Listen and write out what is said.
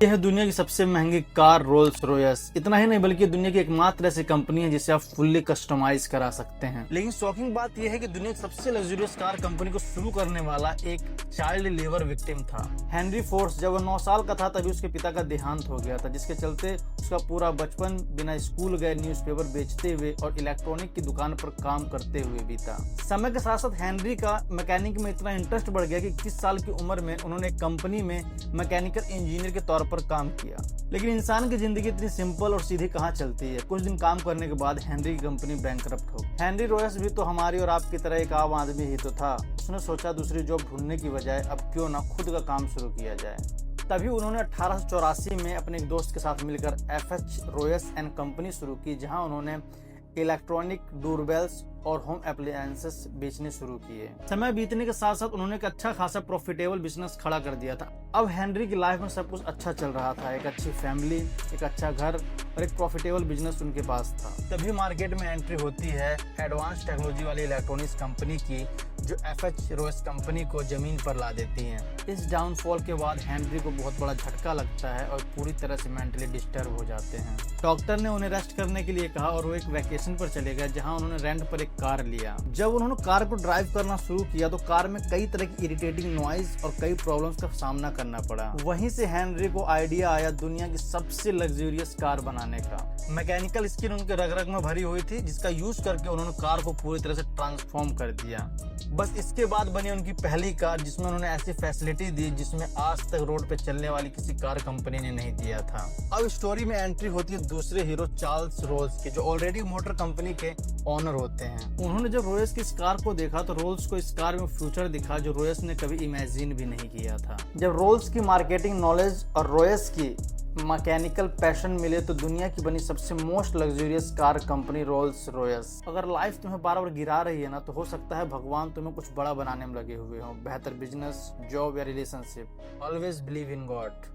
यह है दुनिया की सबसे महंगी कार रोल्स रॉयस। इतना ही नहीं बल्कि दुनिया की एकमात्र ऐसी कंपनी है जिसे आप फुल्ली कस्टमाइज करा सकते हैं। लेकिन शॉकिंग बात यह है कि दुनिया की सबसे लग्जरियस कार कंपनी को शुरू करने वाला एक चाइल्ड लेबर विक्टिम था। हेनरी फोर्ड्स जब वह 9 साल का था तभी उसके पिता का देहांत हो गया था, जिसके चलते उसका पूरा बचपन बिना स्कूल गए न्यूज़पेपर बेचते हुए और इलेक्ट्रॉनिक की दुकान पर काम करते हुए बीता। समय के साथ साथ हेनरी का मैकेनिक में इतना इंटरेस्ट बढ़ गया कि 21 साल की उम्र में उन्होंने एक कंपनी में मैकेनिकल इंजीनियर के तौर पर काम किया। लेकिन इंसान की जिंदगी इतनी सिंपल और सीधी कहाँ चलती है। कुछ दिन काम करने के बाद हेनरी की कंपनी बैंकरप्ट हो गई। हेनरी रॉयस भी तो हमारी और आपकी तरह एक आम आदमी ही तो था। उसने सोचा दूसरी जॉब ढूंढने की बजाय अब क्यों ना खुद का काम शुरू किया जाए। तभी उन्होंने 1884 में अपने एक दोस्त के साथ मिलकर FH रॉयस एंड कंपनी शुरू की, जहां उन्होंने इलेक्ट्रॉनिक डोरबेल्स और होम अप्लायंसेस बेचने शुरू किए। समय बीतने के साथ साथ उन्होंने एक अच्छा खासा प्रॉफिटेबल बिजनेस खड़ा कर दिया था। अब हेनरी की लाइफ में सब कुछ अच्छा चल रहा था। एक अच्छी फैमिली, एक अच्छा घर और एक प्रॉफिटेबल बिजनेस उनके पास था। तभी मार्केट में एंट्री होती है एडवांस टेक्नोलॉजी वाली इलेक्ट्रॉनिक्स कंपनी की, जो FH रॉयस कंपनी को जमीन पर ला देती है। इस डाउनफॉल के बाद हेनरी को बहुत बड़ा झटका लगता है और पूरी तरह से मेंटली डिस्टर्ब हो जाते हैं। डॉक्टर ने उन्हें रेस्ट करने के लिए कहा और वो एक वैकेशन पर चले गए, जहां उन्होंने रेंट पर एक कार लिया। जब उन्होंने कार को ड्राइव करना शुरू किया तो कार में कई तरह की इरिटेटिंग नॉइज और कई प्रॉब्लम्स का सामना करना पड़ा। वहीं से हेनरी को आइडिया आया दुनिया की सबसे लग्जरियस कार बनाने का। मैकेनिकल स्किल उनके रग रग में भरी हुई थी, जिसका यूज करके उन्होंने कार को पूरी तरह से ट्रांसफॉर्म कर दिया। बस इसके बाद बनी उनकी पहली कार, जिसमें उन्होंने ऐसी फैसिलिटी दी जिसमें आज तक रोड पे चलने वाली किसी कार कंपनी ने नहीं दिया था। अब स्टोरी में एंट्री होती है दूसरे हीरो चार्ल्स रोल्स की, जो ऑलरेडी मोटर कंपनी के ऑनर होते हैं। उन्होंने जब रॉयस की इस कार को देखा तो रोल्स को इस कार में फ्यूचर दिखा जो रॉयस ने कभी इमेजिन भी नहीं किया था। जब रोल्स की मार्केटिंग नॉलेज और रॉयस की मैकेनिकल पैशन मिले तो दुनिया की बनी सबसे most luxurious car company Rolls Royce. अगर लाइफ तुम्हें बार बार गिरा रही है ना, तो हो सकता है भगवान तुम्हें कुछ बड़ा बनाने में लगे हुए हो। बेहतर बिजनेस, जॉब या relationship, always believe in God.